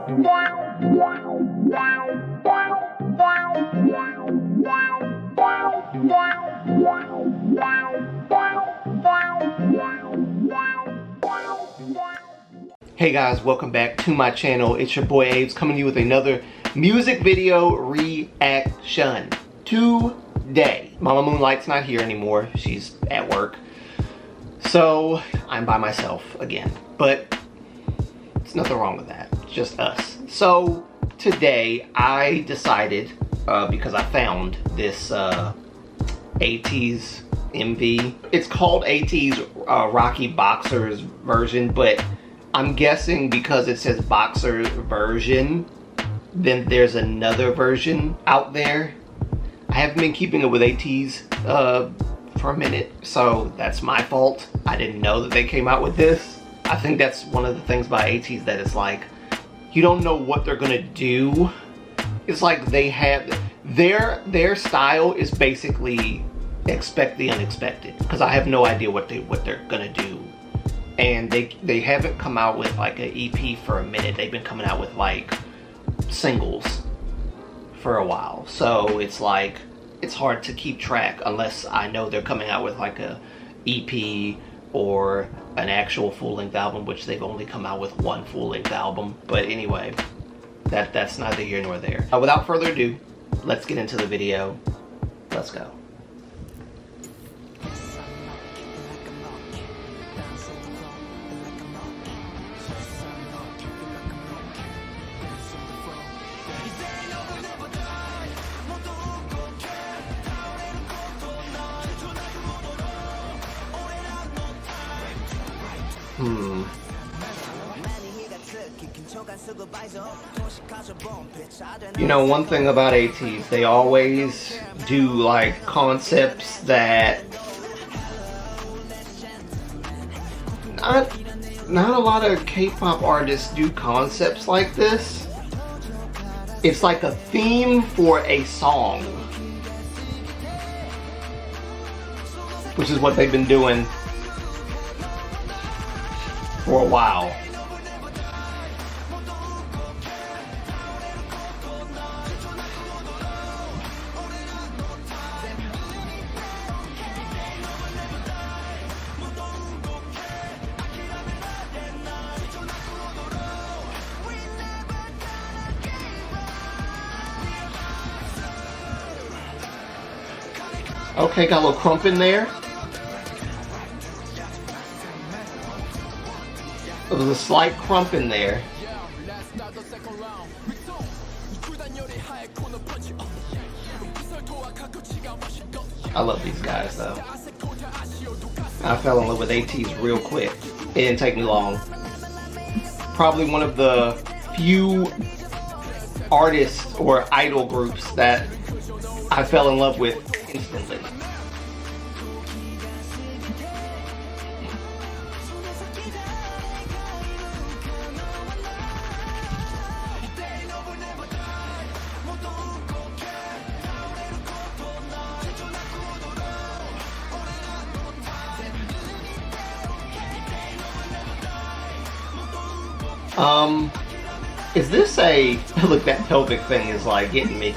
Hey guys, welcome back to my channel. It's your boy ATEEZ coming to you with another music video reaction. Today, Mama Moonlight's not here anymore. She's at work. So I'm by myself again. But there's nothing wrong with that. It's just us. So today I decided, because I found this ATEEZ MV. It's called ATEEZ Rocky Boxer's version, but I'm guessing because it says Boxer version, then there's another version out there. I haven't been keeping up with ATEEZ for a minute, so that's my fault. I didn't know that they came out with this. I think that's one of the things by ATEEZ that it's like, you don't know what they're gonna do. It's like they have, their style is basically expect the unexpected, because I have no idea what they're gonna do. And they haven't come out with like an EP for a minute. They've been coming out with like singles for a while. So it's like, it's hard to keep track unless I know they're coming out with like a EP or an actual full-length album, which they've only come out with one full-length album. But anyway, that's neither here nor there. Without further ado, let's get into the video. Let's go. You know, one thing about ATEEZ, they always do like concepts that not a lot of K-pop artists do concepts like this. It's like a theme for a song, which is what they've been doing for a while. Okay, got a little crump in there. There was a slight crump in there. I love these guys though. I fell in love with ATEEZ real quick. It didn't take me long. Probably one of the few artists or idol groups that I fell in love with instantly. Is this a, look, that pelvic thing is like getting me.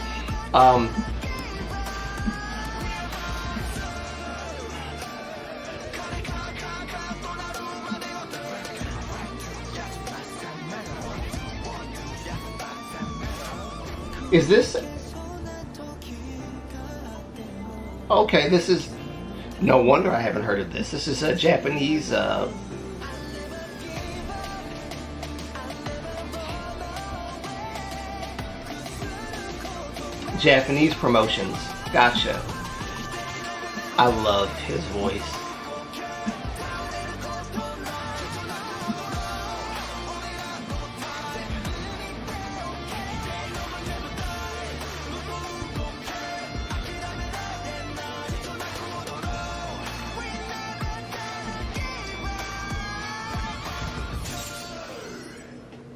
Is this, okay, this is, no wonder I haven't heard of this. This is a Japanese, Japanese promotions. Gotcha. I love his voice.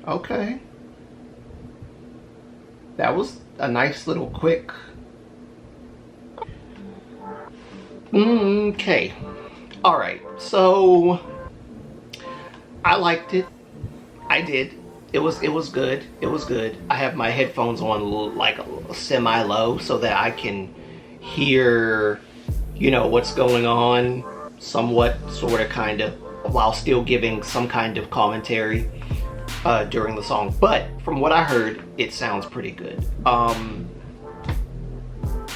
Okay. That was a nice little quick. Okay. Alright, so I liked it. I did. was good. It was good. I have my headphones on like semi-low so that I can hear, you know, what's going on somewhat, sort of, kind of, while still giving some kind of commentary during the song. But from what I heard, it sounds pretty good.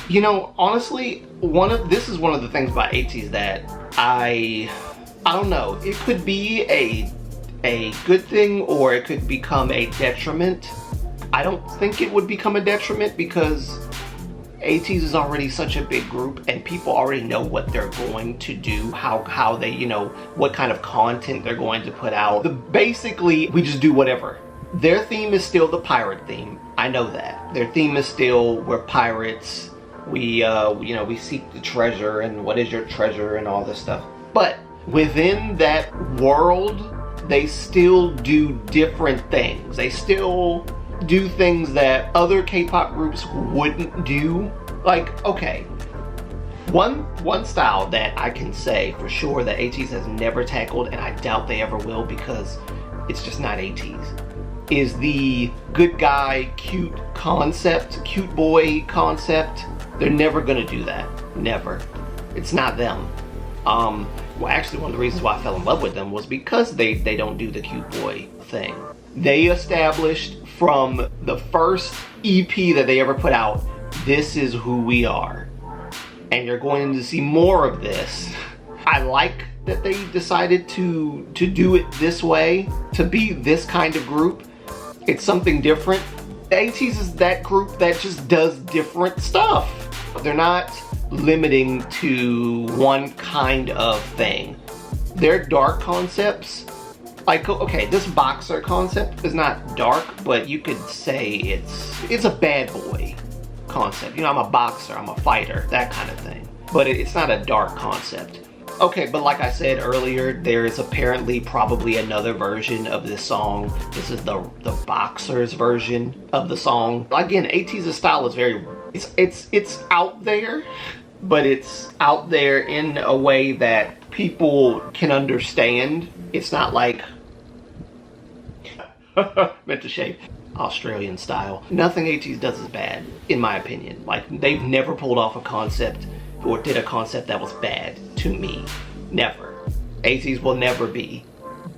You know, honestly, this is one of the things about ATEEZ that I don't know. It could be a good thing, or it could become a detriment. I don't think it would become a detriment, because ATEEZ is already such a big group and people already know what they're going to do, how they, you know, what kind of content they're going to put out. Basically, we just do whatever. Their theme is still the pirate theme. I know that. Their theme is still, we're pirates. We, you know, we seek the treasure, and what is your treasure, and all this stuff. But within that world, they still do different things. They still do things that other K-pop groups wouldn't do. Like, okay, one style that I can say for sure that ATEEZ has never tackled, and I doubt they ever will because it's just not ATEEZ, is the good guy, cute concept, cute boy concept. They're never gonna do that. Never. It's not them. Well, actually, one of the reasons why I fell in love with them was because they don't do the cute boy thing. They established from the first EP that they ever put out, this is who we are. And you're going to see more of this. I like that they decided to do it this way, to be this kind of group. It's something different. ATEEZ is that group that just does different stuff. They're not limiting to one kind of thing. Their dark concepts, like, okay, this BOXER concept is not dark, but you could say it's a bad boy concept. You know, I'm a boxer, I'm a fighter, that kind of thing. But it's not a dark concept. Okay, but like I said earlier, there is apparently probably another version of this song. This is the BOXER's version of the song. Again, ATEEZ's style is very, it's out there, but it's out there in a way that people can understand. It's not like meant to shave Australian style. Nothing ATEEZ does is bad, in my opinion. Like, they've never pulled off a concept or did a concept that was bad to me. Never. ATEEZ will never be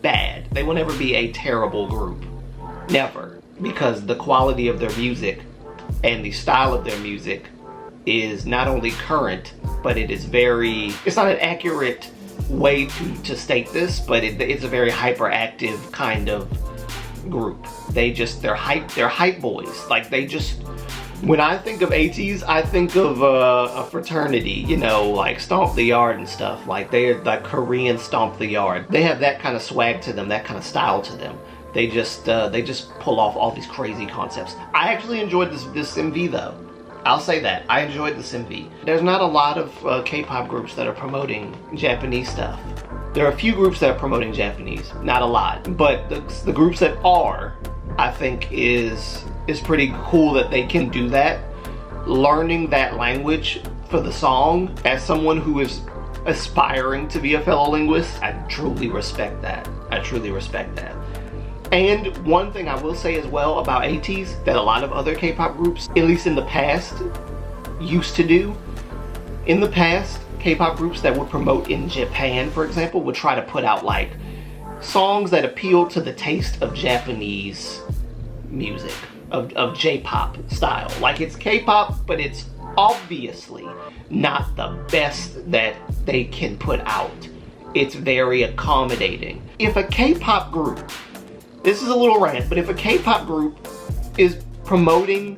bad. They will never be a terrible group. Never. Because the quality of their music and the style of their music is not only current, but it is very, it's not an accurate way to state this, but it's a very hyperactive kind of group. They're hype boys. Like, they just, when I think of ATEEZ, I think of a fraternity, you know, like Stomp the Yard and stuff. Like, they're like Korean Stomp the Yard. They have that kind of swag to them, that kind of style to them. They just pull off all these crazy concepts. I actually enjoyed this MV though. I'll say that. I enjoyed this MV. There's not a lot of K-pop groups that are promoting Japanese stuff. There are a few groups that are promoting Japanese, not a lot. But the groups that are, I think is pretty cool that they can do that. Learning that language for the song, as someone who is aspiring to be a fellow linguist, I truly respect that. I truly respect that. And one thing I will say as well about ATEEZ that a lot of other K-pop groups, at least in the past, used to do. In the past, K-pop groups that would promote in Japan, for example, would try to put out like songs that appeal to the taste of Japanese music, of J-pop style. Like, it's K-pop, but it's obviously not the best that they can put out. It's very accommodating. If a K-pop group, this is a little rant, but if a K-pop group is promoting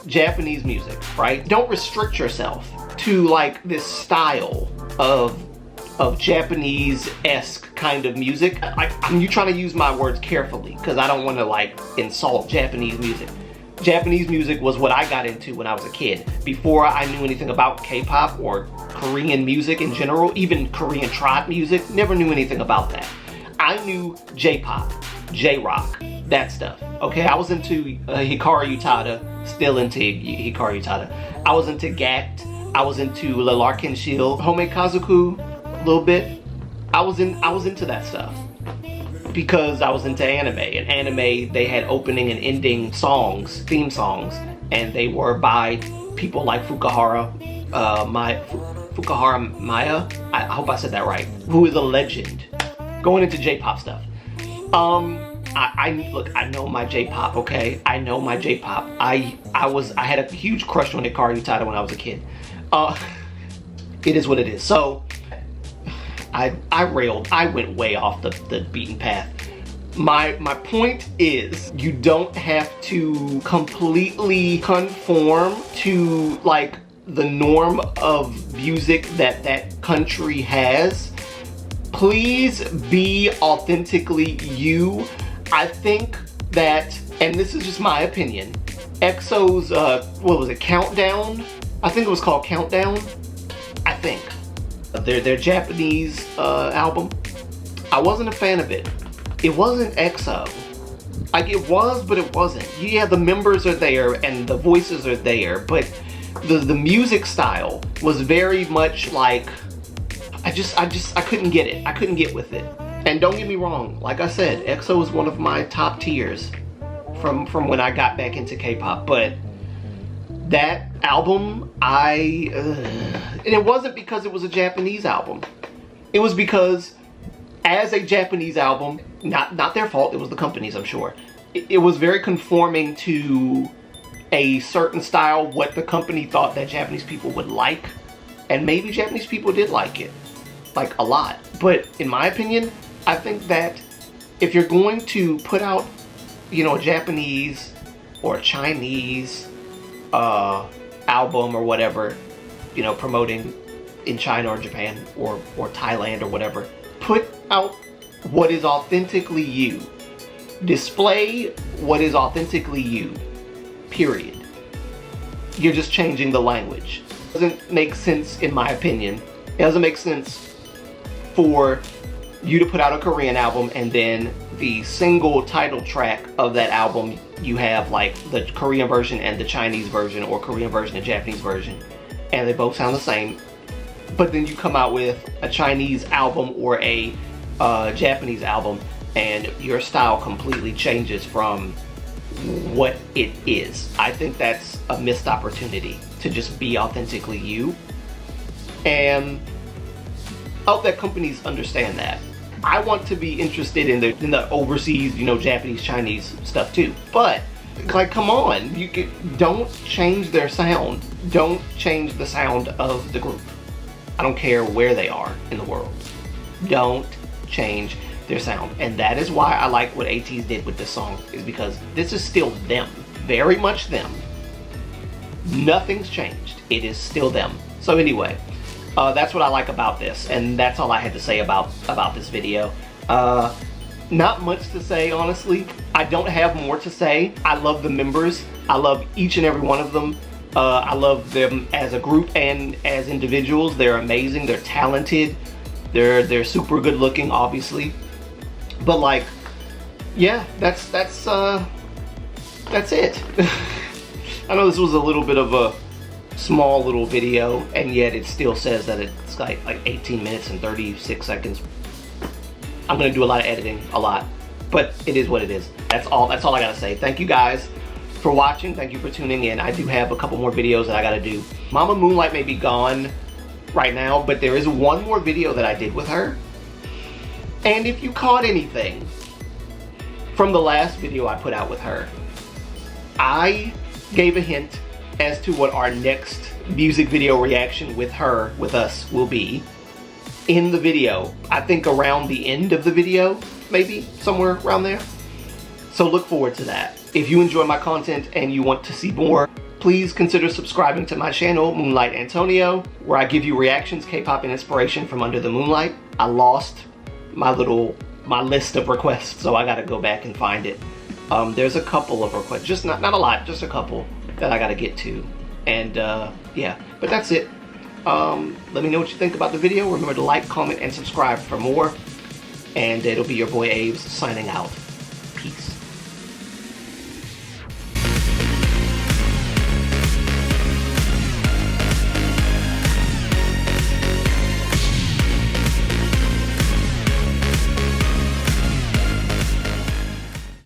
Japanese music, right? Don't restrict yourself to like this style of Japanese-esque kind of music. You trying to use my words carefully because I don't want to like insult Japanese music. Japanese music was what I got into when I was a kid. Before I knew anything about K-pop or Korean music in general, even Korean trot music, never knew anything about that. I knew J-pop, J-rock, that stuff. Okay, I was into Hikaru Utada, still into Hikaru Utada. I was into GACT, I was into Le Larkin Shield, Home Kazoku, a little bit. I was into that stuff. because I was into anime. And anime, they had opening and ending songs, theme songs, and they were by people like Fukuhara Maya. I hope I said that right. Who is a legend. Going into J-pop stuff. Look, I know my J-pop, okay? I know my J-pop. I had a huge crush on Hikaru Utada when I was a kid. It is what it is. So I went way off the beaten path. My point is, you don't have to completely conform to like the norm of music that country has. Please be authentically you. I think that, and this is just my opinion, EXO's, what was it, Countdown? I think it was called Countdown, I think. Their Japanese album. I wasn't a fan of it. It wasn't EXO. Like, it was, but it wasn't. Yeah, the members are there and the voices are there, but the music style was very much like, I couldn't get it. I couldn't get with it. And don't get me wrong, like I said, EXO is one of my top tiers from when I got back into K-pop, but that album, and it wasn't because it was a Japanese album. It was because as a Japanese album, not their fault, it was the company's, I'm sure. It was very conforming to a certain style, what the company thought that Japanese people would like, and maybe Japanese people did like it, like a lot. But in my opinion, I think that if you're going to put out, you know, a Japanese or a Chinese album or whatever, you know, promoting in China or Japan or Thailand or whatever, put out what is authentically you. Display what is authentically you, period. You're just changing the language. It doesn't make sense, in my opinion. It doesn't make sense for you to put out a Korean album and then the single title track of that album, you have like the Korean version and the Chinese version, or Korean version and Japanese version, and they both sound the same. But then you come out with a Chinese album or a Japanese album and your style completely changes from what it is. I think that's a missed opportunity to just be authentically you. And I hope that companies understand that. I want to be interested in the overseas, you know, Japanese, Chinese stuff too. But, like, come on, don't change their sound. Don't change the sound of the group. I don't care where they are in the world. Don't change their sound. And that is why I like what ATEEZ did with this song, is because this is still them. Very much them. Nothing's changed. It is still them. So anyway, that's what I like about this, and that's all I had to say about this video. Not much to say, honestly. I don't have more to say. I love the members. I love each and every one of them. I love them as a group and as individuals. They're amazing. They're talented. They're super good looking, obviously. But like, yeah, that's it. I know this was a little bit of a small little video, and yet it still says that it's like 18 minutes and 36 seconds. I'm gonna do a lot of editing, a lot, but it is what it is. That's all I gotta say. Thank you guys for watching. Thank you for tuning in. I do have a couple more videos that I gotta do. Mama Moonlight may be gone right now, but there is one more video that I did with her. And if you caught anything from the last video I put out with her, I gave a hint as to what our next music video reaction with her, with us, will be in the video. I think around the end of the video, maybe, somewhere around there. So look forward to that. If you enjoy my content and you want to see more, please consider subscribing to my channel, Moonlight Antonio, where I give you reactions, K-pop, and inspiration from under the moonlight. I lost my list of requests, so I gotta go back and find it. There's a couple of requests, just not a lot, just a couple that I gotta get to. And yeah, but that's it. Let me know what you think about the video. Remember to like, comment, and subscribe for more. And it'll be your boy ATEEZ signing out. Peace.